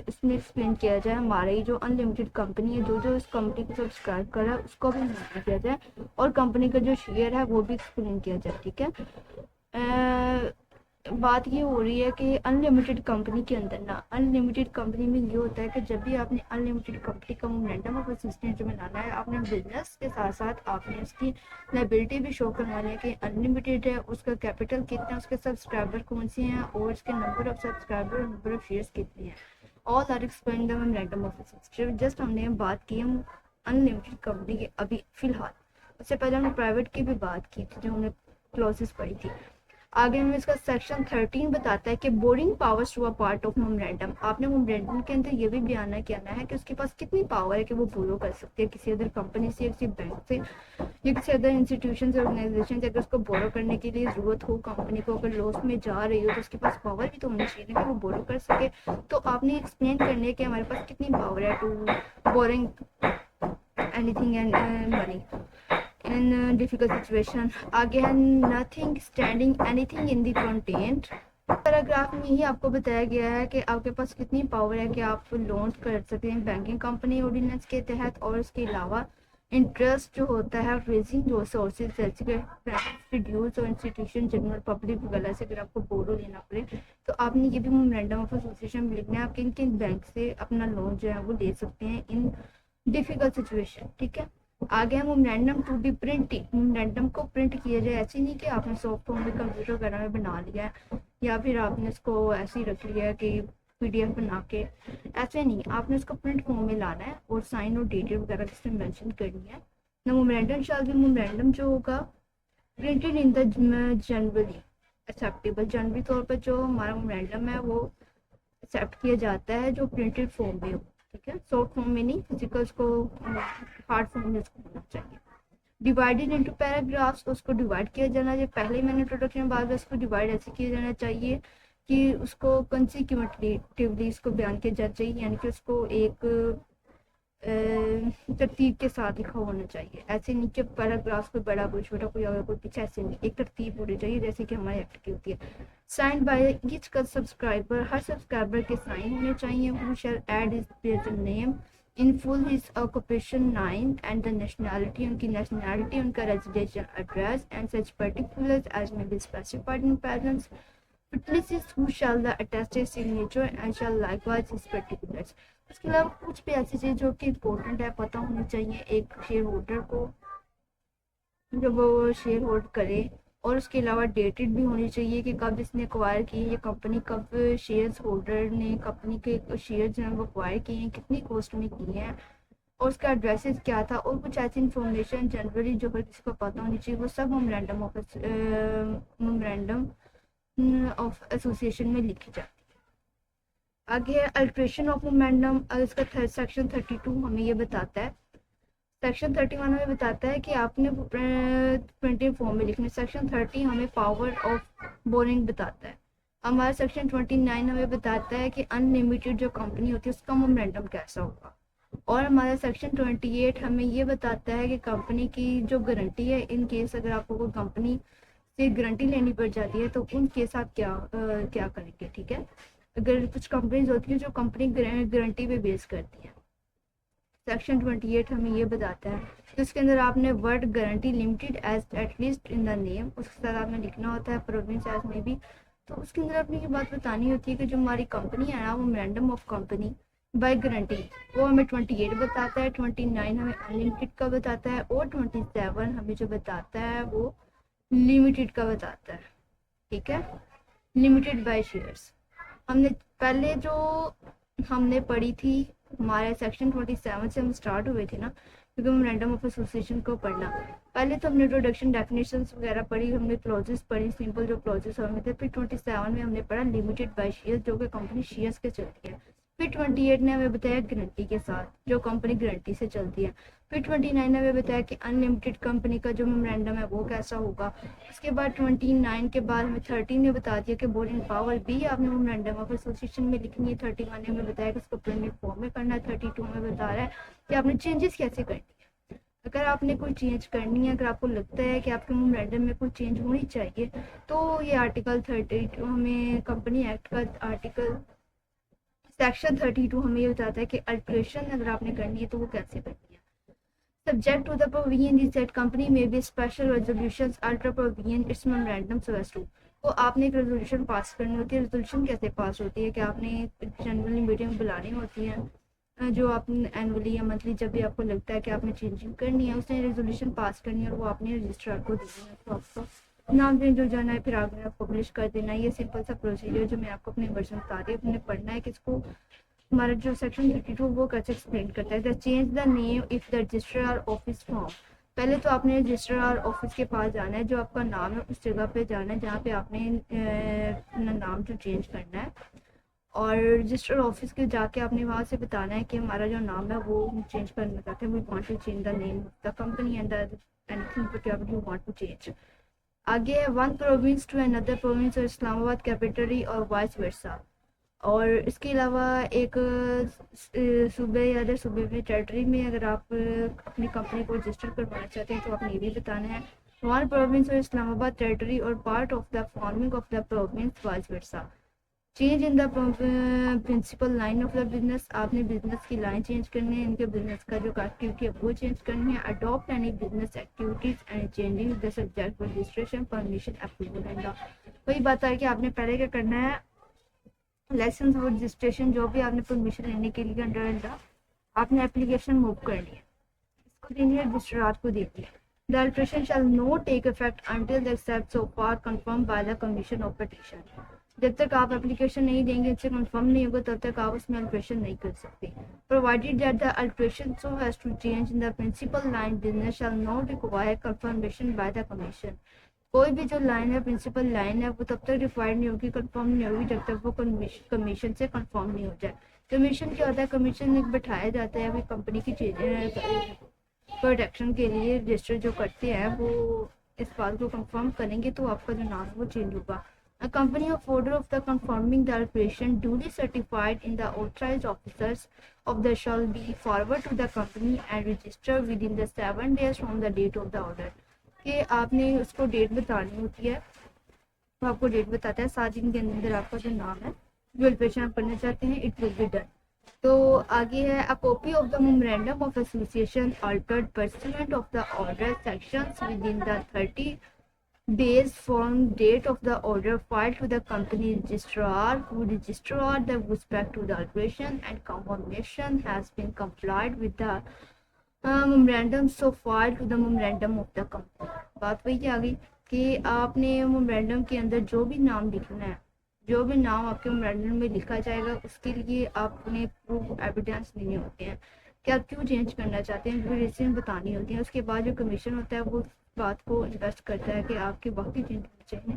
इसमें एक्सप्लेन किया जाए, हमारी जो अनलिमिटेड कंपनी है जो जो इस कंपनी को सब्सक्राइब कर रहा है उसको भी मेंशन किया जाए, और कंपनी का जो शेयर है वो भी एक्सप्लेन किया जाए। ठीक है, बात ये हो रही है कि अनलिमिटेड कंपनी के अंदर ना, अनलिमिटेड कंपनी में ये होता है कि जब भी आपने अनलिमिटेड कंपनी का मोमेंटम ऑफ एसोसिएशन में लाना है, आपने बिजनेस के साथ साथ आपने उसकी लाइबिलिटी भी शो करवानी है कि अनलिमिटेड है, उसका कैपिटल कितना है, उसके सब्सक्राइबर कौन से हैं, और उसके नंबर ऑफ सब्सक्राइबर और नंबर ऑफ शेयर्स कितने हैं, all are explain the momentum of association. Just हमने बात की हम अनलिमिटेड कंपनी की अभी फिलहाल, उससे पहले हमने प्राइवेट की भी बात की थी जो हमने क्लॉसेस पढ़ी थी। आगे हमें इसका सेक्शन 13 बताता है कि boarding powers to a part of memorandum. आपने मेमोरेंडम के अंदर ये भी बयान किया है कि उसके पास कितनी पावर है कि वो बोरो कर सकते हैं किसी अदर कंपनी से, किसी बैंक से या किसी अदर इंस्टीट्यूशन से, ऑर्गेनाइजेशन से। अगर उसको बोरो करने के लिए ज़रूरत हो कंपनी को, अगर लॉस में जा रही हो तो उसके पास पावर भी तो होनी चाहिए कि वो बोरो कर सके। तो आपने एक्सप्लेन करने के हमारे पास कितनी पावर है to boring anything and money in difficult situation। आगे है nothing standing anything in the content. Paragraph में ही आपको बताया गया है कि आपके पास कितनी पावर है कि आप लोन कर सकते हैं बैंकिंग कंपनी ऑर्डिनेंस के तहत, और इसके अलावा इंटरेस्ट जो होता है रेजिंग जो सोर्सेज जैसे कि इंस्टीट्यूट और इंस्टीट्यूशन जनरल पब्लिक वगैरह से अगर आपको बोरो लेना पड़े तो आपने ये भी मेमोरेंडम ऑफ एसोसिएशन में लिखना है आप किन किन बैंक से अपना लोन जो है वो ले सकते हैं इन डिफिकल्ट सिचुएशन। ठीक है, आगे हम memorandum to be printing, memorandum को प्रिंट किया जाए। ऐसे नहीं कि आपने सॉफ्ट फॉर्म में कंप्यूटर वगैरह में बना लिया है या फिर आपने इसको ऐसे ही रख लिया है कि पीडीएफ बना के, ऐसे नहीं, आपने इसको प्रिंट फॉर्म में लाना है और साइन और डेटेड वगैरह जिसमें मेंशन करनी है। ना मेमोरेंडम शाल भी, मेमोरेंडम जो होगा printed in the January acceptable, जनवरी तौर पर जो हमारा मेमोरेंडम है वो एक्सेप्ट किया जाता है जो प्रिंटेड फॉर्म में हो। ठीक है, सॉफ्ट फॉर्म में नहीं, फिजिकल को हार्ड फॉर्म में उसको होना चाहिए। डिवाइडेड इनटू पैराग्राफ्स, उसको डिवाइड किया जाना चाहिए। पहले मैंने इंट्रोडक्शन में बात उसको डिवाइड ऐसे किया जाना चाहिए कि उसको कंसिक्यूटिवली इसको बयान किया जाना चाहिए, यानी कि उसको एक तरतीब के साथ लिखा होना चाहिए। ऐसे नीचे पैराग्राफ कोई बड़ा कोई छोटा कोई अगर कोई पीछे, ऐसे नहीं, एक तरतीब होनी चाहिए जैसे कि हमारे एक्ट की होती है। साइन बाय ईच का सब्सक्राइबर, हर सब्सक्राइबर के साइन होने चाहिए। Who shall add his present name in full, his occupation nine and the nationality, उनकी नेशनैलिटी, उनका residential address and such particulars as may be specified in parents. Witnesses who shall the attested signature and shall likewise his particulars। उसके अलावा कुछ भी ऐसी चीज़ जो कि important है पता होनी चाहिए एक शेयर होल्डर को जब वो शेयर होल्ड करे, और उसके अलावा डेटेड भी होनी चाहिए कि कब इसने एक्वायर की है कंपनी, कब शेयर्स होल्डर ने कंपनी के शेयर जो है वो एक्वायर किए हैं, कितनी कॉस्ट में किए हैं, और उसका एड्रेसेस क्या था, और कुछ ऐसी इन्फॉर्मेशन जनरली जो हर किसी को पता होनी चाहिए वो सब मेमोरेंडम ऑफ एसोसिएशन में लिखी जाती है। आगे है अल्ट्रेशन ऑफ मोमेंटम, इसका सेक्शन 32 हमें ये बताता है। सेक्शन 31 हमें बताता है कि आपने प्रिंटेड फॉर्म में लिखने। सेक्शन 30 हमें पावर ऑफ बोरिंग बताता है। हमारा सेक्शन 29 हमें बताता है कि अनलिमिटेड जो कंपनी होती है उसका मोमेंटम कैसा होगा। और हमारा सेक्शन 28 हमें ये बताता है कि कंपनी की जो गारंटी है, इन केस अगर आपको कोई कंपनी से गारंटी लेनी पड़ जाती है तो उन केस आप क्या करेंगे। ठीक है, अगर कुछ कंपनीज होती है जो कंपनी गारंटी पे बेस करती है, सेक्शन 28 हमें ये बताता है। तो इसके अंदर आपने word guarantee limited as at least in the name, उसके साथ आपने लिखना होता है प्रोविंस एज में भी। तो उसके अंदर आपने ये बात बतानी होती है कि जो हमारी कंपनी है ना, वो memorandum of company by guarantee, वो हमें 28 बताता है, 29 हमें अनलिमिटेड का बताता है, और 27 हमें जो बताता है वो लिमिटेड का बताता है। ठीक है, लिमिटेड बाय शेयर्स हमने पहले जो हमने पढ़ी थी, हमारे सेक्शन 27 से हम स्टार्ट हुए थे ना, क्योंकि मेमोरेंडम ऑफ एसोसिएशन को पढ़ना, पहले तो हमने इंट्रोडक्शन डेफिनेशंस वगैरह पढ़ी, हमने क्लॉजेस पढ़ी, सिंपल जो क्लॉजेस हमें थे। फिर 27 में हमने पढ़ा लिमिटेड बाय शेयर्स, जो कि कंपनी शेयर्स के चलती है। फिर 28 ने हमें बताया गारंटी के साथ, जो कंपनी गारंटी से चलती है। फिर 29 ने हमें बताया कि अनलिमिटेड कंपनी का जो मेमोरेंडम है वो कैसा होगा। उसके बाद 29 के बाद हमें 30 ने बता दिया कि बोर्डिंग पावर भी आपने मेमोरेंडम ऑफ एसोसिएशन में लिखनी है। 31 ने हमें बताया कि उसको प्रिंटेड फॉर्म में करना है। 32 में बता रहा है कि आपने चेंजेस कैसे करनी है। अगर आपने कोई चेंज करनी है, अगर आपको लगता है कि आपके मेमोरेंडम में कोई चेंज होनी चाहिए, तो ये आर्टिकल 32 हमें कंपनी एक्ट का आर्टिकल सेक्शन 32 हमें ये बताता है कि अल्ट्रेशन अगर आपने करनी है तो वो कैसे करनी है। Subject to the provision is that company may be special resolutions alter provision its memorandum so as to, तो आपने एक रेजोल्यूशन पास करनी होती है। रेजोल्यूशन कैसे पास होती है कि आपने जनरल मीटिंग बुलानी होती है, जो आपने एनुअली या मंथली जब भी आपको लगता है कि आपने चेंजिंग करनी है, उसने रेजोल्यूशन पास करनी है और वो आपने रजिस्ट्रार को देनी है। तो आपको नाम चेंज हो जाना है, फिर आपने पब्लिश कर देना है। ये सिंपल सा प्रोसीजर जो मैं आपको अपने वर्जन बता रही हूँ, आपने पढ़ना है कि इसको हमारा जो सेक्शन 32 वो कैसे एक्सप्लेन करता है। The change the name if the registrar office form, पहले तो आपने रजिस्ट्रार ऑफिस के पास जाना है, जो आपका नाम है उस जगह पे जाना है जहाँ पे आपने अपना नाम जो चेंज करना है, और रजिस्टर ऑफिस के जाके आपने वहाँ से बताना है कि हमारा जो नाम है वो चेंज करना चाहते हैं, we want to change the name of the company and anything whatever you want to change. आगे है one province to another province और इस्लामाबाद कैपिटल और वाइस वर्सा। और इसके अलावा एक सूबे या अदर सूबे में टेरिटरी में अगर आप अपनी कंपनी को रजिस्टर करवाना चाहते हैं तो आपने ये भी बताना है। वन प्रोविंस और इस्लामाबाद टेरिटरी और part of the forming of the province vice versa. Change in the principal line of the business, आपने बिजनेस की लाइन चेंज करनी है, इनके बिजनेस का जो एक्टिविटी है वो चेंज करनी है। Adopt any business activities and changing the subject registration permission approval and वही बात है कि आपने पहले क्या करना है, लाइसेंस और रजिस्ट्रेशन जो भी आपने परमिशन लेने के लिए अंडर आपने एप्लीकेशन मूव करनी है, इसको देनी है, रजिस्ट्रार को देनी है। The alteration shall not take effect until the except so far confirm by the commission of petition, जब तक आप एप्लीकेशन नहीं देंगे, इससे कंफर्म नहीं होगा, तब तक आप उसमें अल्ट्रेशन नहीं कर सकते। Provided that the alteration so has to change in the principal line business shall not require confirmation by the commission, कोई भी जो लाइन है प्रिंसिपल लाइन है वो तब तक रिक्वायर्ड नहीं होगी, कंफर्म नहीं होगी, जब तक वो कमीशन से कंफर्म नहीं हो जाए। कमीशन क्या होता है, कमीशन एक बैठाया जाता है अभी कंपनी की चीज़ें प्रोटेक्शन के लिए, रजिस्टर जो करते हैं वो इस बात को कंफर्म करेंगे तो आपका जो नाम है वो चेंज होगा। A company of order of the confirming the operation duly certified in the authorized officers of the shall be forward to the company and register within the 7 days from the date of the order, कि आपने उसको date बतानी होती है, तो आपको date बताता है 7 दिन के अंदर आपका जो नाम है जो ऑपरेशन आप करना चाहते हैं इट विल बी डन। तो आगे है a copy of the memorandum of association altered pursuant of the order sections within the 30 days from date of the order filed to the company registrar who registrar the respect to the alteration and confirmation has been complied with the memorandum so filed to the memorandum of the company। बात वही आ गई कि आपने memorandum के अंदर जो भी नाम लिखना है, जो भी नाम आपके मेमोरेंडम में लिखा जाएगा उसके लिए आपने प्रूफ एविडेंस देने होते हैं कि आप क्यों चेंज करना चाहते हैं, रीजन बतानी होती है। उसके बाद जो कमीशन होता है वो बात को इन्वेस्ट करता है कि आपके वाकई चेंज होने चाहिए,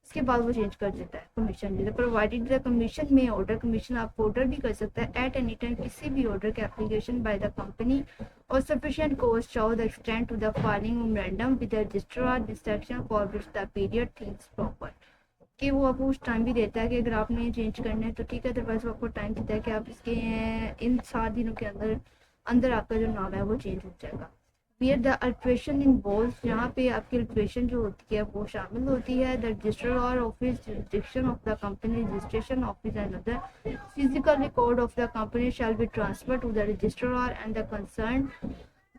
इसके बाद वो चेंज कर देता है कमीशन देता है। प्रोवाइडेड द कमीशन में ऑर्डर, कमीशन आप ऑर्डर भी कर सकता है एट एनी टाइम किसी भी ऑर्डर के एप्लीकेशन बाय द कंपनी और sufficient cost show the extend to the filing memorandum with the registrar this section for which the period things proper, कि वो आपको उस टाइम भी देता है कि अगर आपने चेंज करना है तो ठीक है, अदरवाइज वो आपको टाइम देता है कि आप इसके इन 7 दिनों के अंदर अंदर आपका जो नाम है वो चेंज हो जाएगा। वेयर द अल्ट्रेशन इन्वॉल्व, यहाँ पे आपकी अल्ट्रेशन जो होती है वो शामिल होती है। द रजिस्टर और office jurisdiction of the company, registration office and other physical record of the company shall be transfer to the registrar and the concern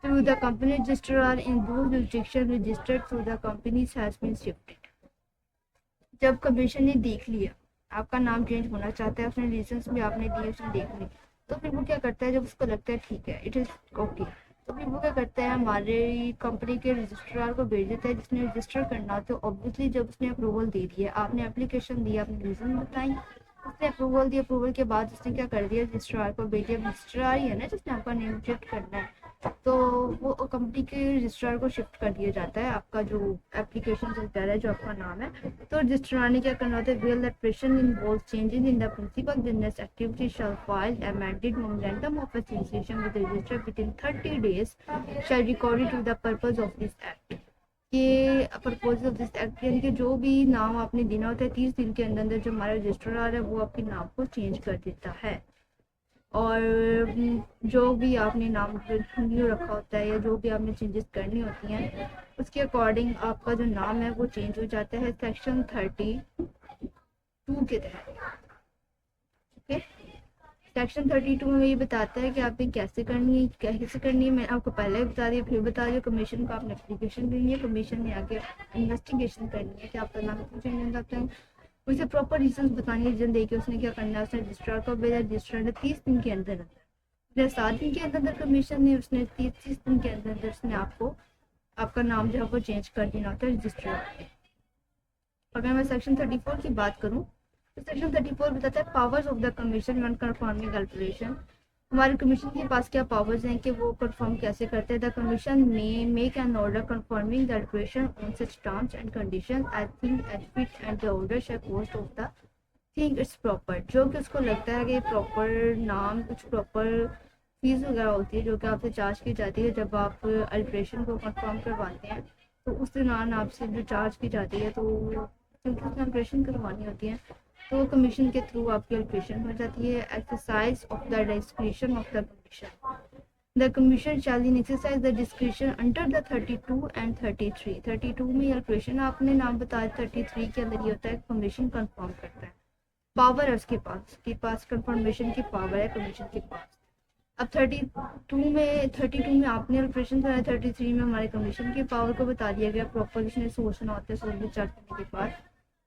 through the company registrar in those jurisdiction registered through the companies has been shifted। जब commission ने देख लिया आपका नाम change होना चाहता है, उसने रीजंस भी आपने दिए, उसने देख ली, तो फिर वो क्या करता है, जब उसको लगता है ठीक है इट इज़ ओके, तो फिर वो क्या करता है, हमारे कंपनी के रजिस्ट्रार को भेज देता है जिसने रजिस्टर करना। तो ऑब्वियसली जब उसने अप्रूवल दे दिया, आपने एप्लीकेशन दिया, आपने रीज़न बताई, उसने अप्रूवल दिया, अप्रूवल के बाद उसने क्या कर दिया, रजिस्ट्रार को भेज दिया। रजिस्ट्रार ही है ना जिसने आपका नेम शिफ्ट करना है, तो वो कंपनी के रजिस्ट्रार को शिफ्ट कर दिया जाता है आपका जो एप्लीकेशन चलता है, जो आपका नाम है। तो रजिस्ट्रार ने क्या करना होता है, will that person involve changes in the principal business activity shall file amended memorandum of association with register within 30 days shall recorded to the purpose of this act. ये पर्पज ऑफ दिस एक्ट यानी कि जो भी नाम आपने देना होता है 30 दिन के अंदर अंदर जो हमारा रजिस्ट्रार है वो आपके नाम को चेंज कर देता है। और जो भी आपने नाम न्यू रखा होता है या जो भी आपने चेंजेस करनी होती हैं उसके अकॉर्डिंग आपका जो नाम है वो चेंज हो जाता है सेक्शन 32 के तहत। ठीक है, सेक्शन 32 में ये बताता है कि आपने कैसे करनी है, कैसे करनी है। मैंने आपको पहले ही बता दिया, फिर बता दिया। कमीशन को आपने एप्लीकेशन देनी है, कमीशन ने आगे इन्वेस्टिगेशन करनी है कि आपका नाम क्यों चेंज हो जाता है, उसे प्रॉपर रीजन बतानी है। रीजन देके उसने क्या करना है, उसने रजिस्ट्रार को भेजा, रजिस्ट्रार ने 30 दिन के अंदर अंदर 7 दिन के अंदर अंदर कमीशन ने उसने 30 दिन के अंदर अंदर उसने आपको आपका नाम जो है वो चेंज कर देना होता है रजिस्ट्रार पे। अगर मैं सेक्शन 34 की बात करूँ तो सेक्शन 34 बताता है powers of the commission one confirming alteration. हमारे कमीशन के पास क्या पावर्स हैं कि वो कंफर्म कैसे करते हैं। The commission may make an order confirming the alteration on such terms and condition I think as fit and the order share cost of the think it's proper. जो कि उसको लगता है कि प्रॉपर नाम कुछ प्रॉपर फीस वगैरह होती है जो कि आपसे चार्ज की जाती है जब आप अल्टरेशन को कंफर्म करवाते हैं, तो उस दौरान आपसे जो चार्ज की जाती है, तो क्योंकि उसमें अल्टरेशन करवानी होती है तो कमीशन के थ्रू आपकी अल्टरेशन हो जाती है। Exercise of the discretion of the commission, the commission shell exercise the discretion under the 32 and 33। 32 में अल्टरेशन आपने नाम बताया, 33 के अंदर ये होता है कमीशन कंफर्म करता है। पावर है उसके पास कंफर्मेशन की पावर है कमीशन के पास। अब 32 में आपने अल्टरेशन कराया, 33 में हमारे कमीशन की पावर को बता दिया गया। प्रॉपर उसने सोचना होता है, सोच विचार करने के बाद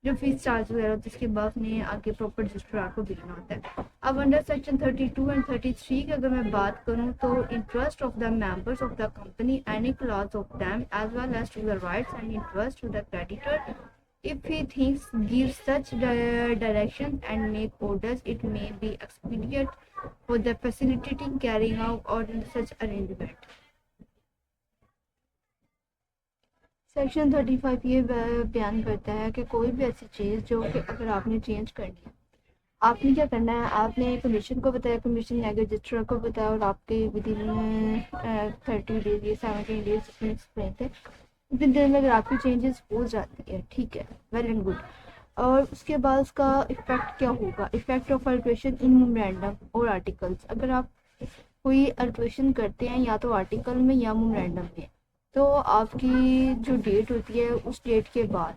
जो फीस चार्ज वगैरह होता है उसके बाद ने आगे प्रॉपर रजिस्ट्रार को भेजना होता है। अब अंडर सेक्शन 32 एंड 33 की अगर मैं बात करूं तो interest of the members of the company any clause of them as well as to the rights and interest to the creditor if he thinks gives such direction and make orders, it may be expedient for the facilitating carrying out or such arrangement। Section 35 ये बयान करता है कि कोई भी ऐसी चीज़ जो कि अगर आपने चेंज करनी है, आपने क्या करना है, आपने कमीशन को बताया, कमीशन ने रजिस्ट्रार को बताया और आपके विद इन 30 डेज या 17 डेज इसमें एक्सप्लेन थे, इतनी देर में अगर आपकी चेंजेस हो जाती है, ठीक है, वेल एंड गुड। और उसके बाद उसका इफेक्ट क्या होगा, effect of alteration in memorandum और आर्टिकल्स। अगर आप कोई अल्टरेशन करते हैं या तो आर्टिकल में या मेमोरेंडम में, तो आपकी जो डेट होती है उस डेट के बाद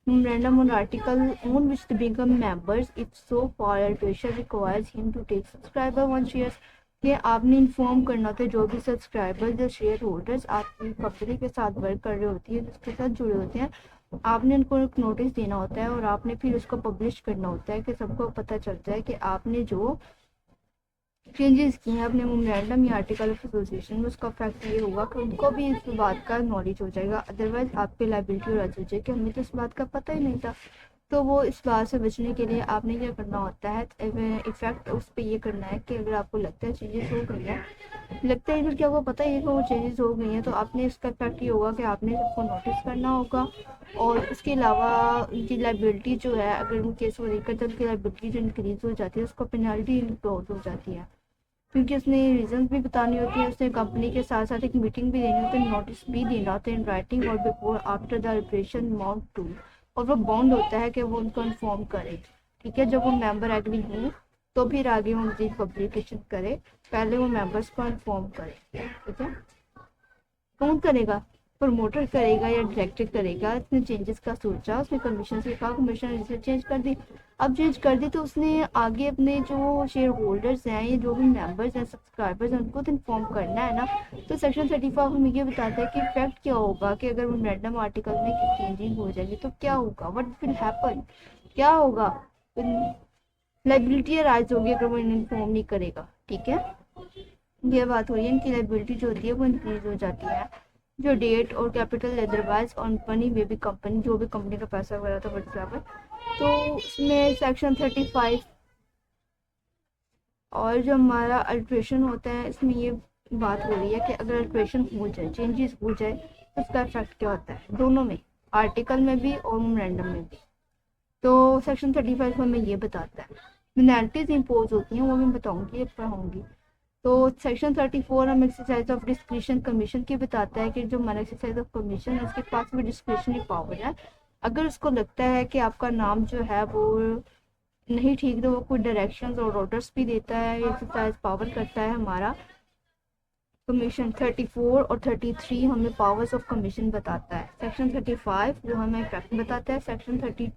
मेमोरेंडम और article on which the become members if so for alteration requires him to take subscriber one shares, कि आपने इन्फॉर्म करना होता है जो भी सब्सक्राइबर जो शेयर होल्डर्स आपकी कंपनी के साथ वर्क कर रहे होती है, जिसके साथ जुड़े होते हैं, आपने उनको एक नोटिस देना होता है और आपने फिर उसको पब्लिश करना होता है कि सबको पता चल जाए कि आपने जो चेंजेस किए हैं अपने मेमोरेंडम या आर्टिकल ऑफ एसोसिएशन में, उसका इफेक्ट ये होगा कि उनको भी इस बात का नॉलेज हो जाएगा। अदरवाइज आप पे लाइबिलिटी हो जाए कि हमें तो इस बात का पता ही नहीं था। तो वो इस बात से बचने के लिए आपने क्या करना होता है, इफेक्ट उस पर ये करना है कि अगर आपको लगता है चेंजेस हो गई हैं, लगता है फिर क्या आपको पता है कि वो चेंजेस हो गई हैं, तो आपने इसका इफेक्ट ये होगा कि आपने सबको नोटिस करना होगा। और उसके अलावा उनकी लाइबिलिटी जो है, अगर वो केस वो लेकर तो उनकी लाइबिलिटी जो इंक्रीज हो जाती है उसको पेनल्टी इंक्लूड हो जाती है, क्योंकि उसने रीजन भी बतानी होती है, उसने कंपनी के साथ साथ एक मीटिंग भी देनी होती है, नोटिस भी देना होता है इन राइटिंग और before after the operation amount to, और वो बॉन्ड होता है कि वो उनको इन्फॉर्म करे, ठीक है, जब वो मेंबर एग्री हों तो फिर आगे वो मजीद पब्लिकेशन करे, पहले वो मेंबर्स को इन्फॉर्म करे। ठीक है, कौन करेगा, प्रमोटर करेगा या डायरेक्टर करेगा। इसने चेंजेस का सोचा, उसने कमीशन से कहा, कमीशन रजिस्टर चेंज कर दी। अब चेंज कर दी तो उसने आगे अपने जो शेयर होल्डर्स हैं या जो भी मेंबर्स हैं, सब्सक्राइबर्स हैं, उनको तो इन्फॉर्म करना है ना। तो सेक्शन 35 हमें ये बताता है कि इफेक्ट क्या होगा, कि अगर मेमोरेंडम आर्टिकल में चेंजिंग हो जाएगी तो क्या होगा, व्हाट विल हैपन, क्या होगा, लाइबिलिटी राइज होगी अगर वो इन्फॉर्म नहीं करेगा। ठीक है, ये बात हो रही है, इनकी लाइबिलिटी जो होती है वो इंक्रीज हो जाती है। जो डेट और कैपिटल अदरवाइज ऑन मनी वे भी कंपनी, जो भी कंपनी का पैसा वगैरह था बराबर। तो उसमें सेक्शन 35 और जो हमारा अल्ट्रेशन होता है, इसमें ये बात हो रही है कि अगर अल्ट्रेशन हो जाए, चेंजेस हो जाए, तो उसका इफेक्ट क्या होता है दोनों में, आर्टिकल में भी और मेमोरेंडम में भी। तो सेक्शन 35 हमें ये बताता है। पेनल्टीज इम्पोज होती हैं वो मैं बताऊंगी, पढ़ाऊंगी। तो सेक्शन 34 हम एक्सरसाइज ऑफ डिस्क्रिशन कमीशन की बताता है कि जो हमारा एक्सरसाइज ऑफ कमीशन है उसके पास भी डिस्क्रिशनरी पावर है। अगर उसको लगता है कि आपका नाम जो है वो नहीं ठीक, तो वो कुछ डायरेक्शंस और ऑर्डर्स भी देता है, एक्सरसाइज पावर करता है हमारा कमीशन। 34 और 33 हमें पावर्स ऑफ कमीशन बताता है। सेक्शन 35 जो हमें इफेक्ट बताता है। सेक्शन 32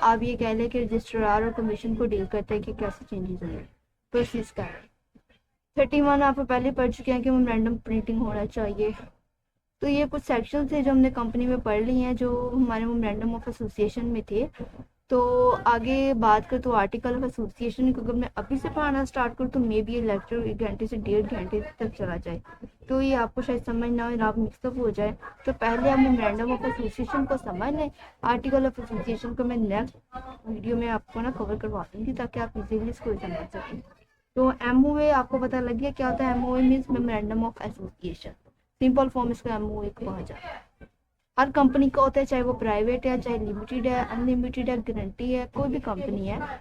आप ये कह लें कि रजिस्ट्रार और कमीशन को डील करते हैं कि कैसे चेंजेस होंगे, प्रोसेस का है। 31 आप पहले पढ़ चुके हैं कि मेमोरेंडम प्रिंटिंग होना चाहिए। तो ये कुछ सेक्शन थे जो हमने कंपनी में पढ़ ली हैं, जो हमारे मेमोरेंडम ऑफ एसोसिएशन में थे। तो आगे बात कर तो आर्टिकल ऑफ एसोसिएशन को अगर मैं अभी से पढ़ाना स्टार्ट करूँ तो मे बी ये लेक्चर 1 घंटे से 1.5 घंटे तक चला जाए, तो ये आपको शायद समझ ना हो, आप मिक्सअप हो जाए। तो पहले आप मेमोरेंडम ऑफ एसोसिएशन को समझ लें, आर्टिकल ऑफ एसोसिएशन को मैं नेक्स्ट वीडियो में आपको ना कवर करवा दूँगी ताकि आप इजीली इसको समझ सकें। तो एमओए आपको पता लग गया क्या होता है। MOA means memorandum of association, simple form इसका एमओए कहा जाता है। हर कंपनी का होता है, चाहे वो प्राइवेट है, चाहे लिमिटेड है, अनलिमिटेड है, गारंटी है, कोई भी कंपनी है,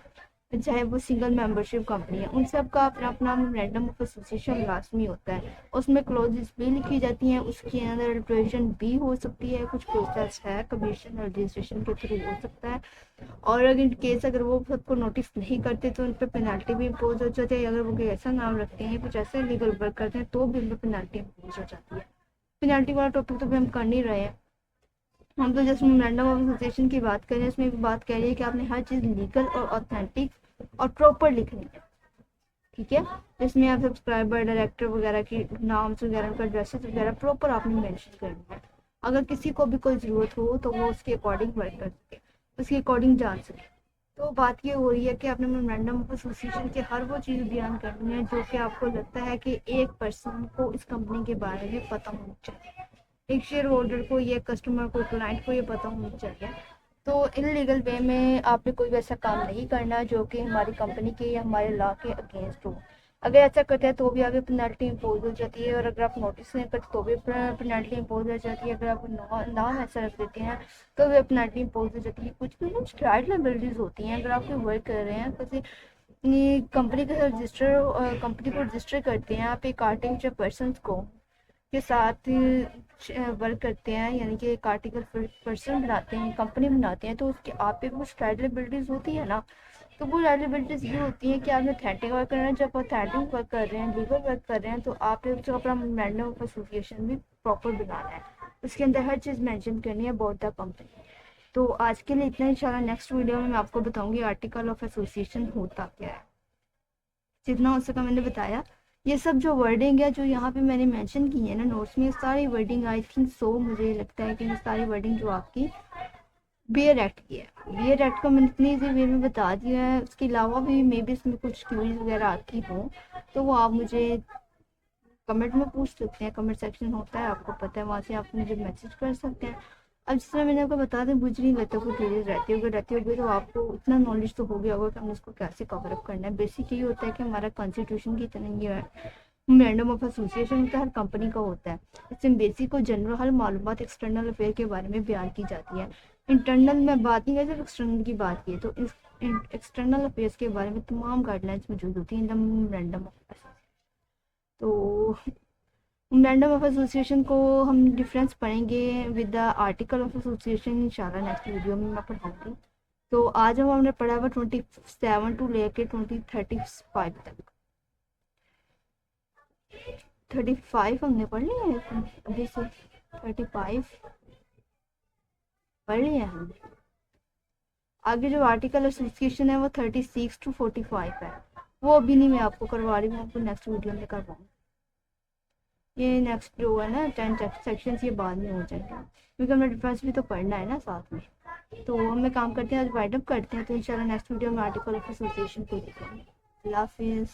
चाहे वो सिंगल मेंबरशिप कंपनी है, उन सब का अपना अपना मेमोरेंडम ऑफ एसोसिएशन लाजमी होता है। उसमें क्लोजेस भी लिखी जाती हैं, उसके अंदर अल्ट्रेशन भी हो सकती है, कुछ प्रोसेस है कमीशन रजिस्ट्रेशन के थ्रू हो सकता है। और अगर इन केस अगर वो सबको नोटिस नहीं करते तो उन पर पेनल्टी भी इम्पोज हो जाती है। अगर वो कोई ऐसा नाम रखते हैं, कुछ ऐसे लीगल वर्क करते हैं, तो भी उन पर पेनल्टी इम्पोज हो जाती है। पेनल्टी वाला टॉपिक तो भी हम कर नहीं रहे हैं, हम तो जस्ट मेमोरेंडम ऑफ एसोसिएशन की बात करें। इसमें भी बात कह रही है कि आपने हर चीज़ लीगल और ऑथेंटिक और प्रॉपर लिखनी है। ठीक है, इसमें आप सब्सक्राइबर, डायरेक्टर वगैरह की नाम वगैरह, उनका एड्रेसेस वगैरह प्रॉपर आपने मेंशन करना है। अगर किसी को भी कोई ज़रूरत हो तो वो उसके अकॉर्डिंग वर्क कर सके, उसके अकॉर्डिंग जान सके। तो बात ये हो रही है कि आपने मेमोरेंडम ऑफ एसोसिएशन की हर वो चीज़ बयान करनी है जो कि आपको लगता है कि एक पर्सन को इस कंपनी के बारे में पता होना चाहिए, एक शेयर होल्डर को या कस्टमर को, क्लाइंट को ये पता होना चाहिए। तो इनलीगल वे में आपने कोई वैसा काम नहीं करना जो कि हमारी कंपनी के या हमारे लॉ के अगेंस्ट हो। अगर ऐसा करते हैं तो भी आगे पेनल्टी इम्पोज हो जाती है, और अगर आप नोटिस नहीं करते तो भी पेनल्टी इम्पोज हो जाती है। अगर आप नाम ऐसा रख देते हैं तो भी पेनल्टी इम्पोज हो जाती है। कुछ भी कुछ ट्राइड लायबिलिटीज होती हैं। अगर आप कोई वर्क कर रहे हैं, किसी कंपनी का रजिस्टर, कंपनी को रजिस्टर करते हैं, आप एक आर्टिफिशियल पर्सन को के साथ वर्क करते हैं, यानी कि एक आर्टिकल पर्सन बनाते हैं, कंपनी बनाते हैं, तो उसके आप पे कुछ लायबिलिटीज होती है ना। तो वो लायबिलिटीज ये होती है कि आपने ऑथेंटिक वर्क करना है। जब ऑथेंटिक वर्क कर रहे हैं, लीगल वर्क कर रहे हैं, तो आपने उसका अपना मेमोरेंडम ऑफ एसोसिएशन भी प्रॉपर बनाना है। उसके अंदर हर चीज़ मेंशन करनी है अबाउट द कंपनी। तो आज के लिए इतना ही, इंशाल्लाह नेक्स्ट वीडियो में मैं आपको बताऊंगी आर्टिकल ऑफ एसोसिएशन होता क्या है। जितना हो सका मैंने बताया। ये सब जो वर्डिंग है जो यहाँ पे मैंने मेंशन की है ना नोट्स में, सारी वर्डिंग आई थिंक सो, मुझे लगता है कि ये सारी वर्डिंग जो आपकी बियर एक्ट की है, बियर एक्ट का मैंने इतनी ईजी वे में बता दिया है। उसके अलावा भी मे बी इसमें कुछ क्यूरीज वगैरह आती हों तो वो आप मुझे कमेंट में पूछ सकते हैं। कमेंट सेक्शन होता है, आपको पता है, वहाँ से आप मुझे मैसेज कर सकते हैं। अब जिस तरह मैंने आपको बता दें, मुझे नहीं लगता कोई क्यूरीज रहती होगी तो आपको उतना नॉलेज तो हो गया होगा कि हमने इसको कैसे कवर अप करना है। बेसिक ये होता है कि हमारा कॉन्स्टिट्यूशन की तरह ये है, मेमोरेंडम ऑफ एसोसिएशन होता है, हर कंपनी का होता है। इसमें बेसिक और जनरल हर मालूमात एक्सटर्नल अफेयर के बारे में बयान की जाती है। इंटरनल में बात नहीं करते, एक्सटर्नल की बात की है तो एक्सटर्नल अफेयर्स के बारे में तमाम गाइडलाइंस मौजूद होती हैं मेमोरेंडम ऑफ एसोसिएशन। तो मेमोरेंडम ऑफ एसोसिएशन को हम डिफरेंस पढ़ेंगे with the article of association इंशाल्लाह नेक्स्ट वीडियो में मैं पढ़ाऊँगी। तो आज हमने पढ़ा हुआ 27 टू लेके 35 तक। 35 हमने पढ़ लिया है अभी से, 35 पढ़ लिया है हमने। आगे जो आर्टिकल एसोसिएशन है वो 36 टू 45 है, वो अभी नहीं मैं आपको करवा रही हूँ, आपको नेक्स्ट वीडियो में करवाऊँ। ये नेक्स्ट जो है ना 10 सेक्शन ये बाद में हो जाएगा, क्योंकि हमें डिफरेंस भी तो पढ़ना है ना साथ में। तो हम काम करते हैं, आज वाइंड अप करते हैं, तो इंशाल्लाह नेक्स्ट वीडियो में आर्टिकल ऑफ एसोसिएशन को देखेंगे। अल्लाह हाफिज़।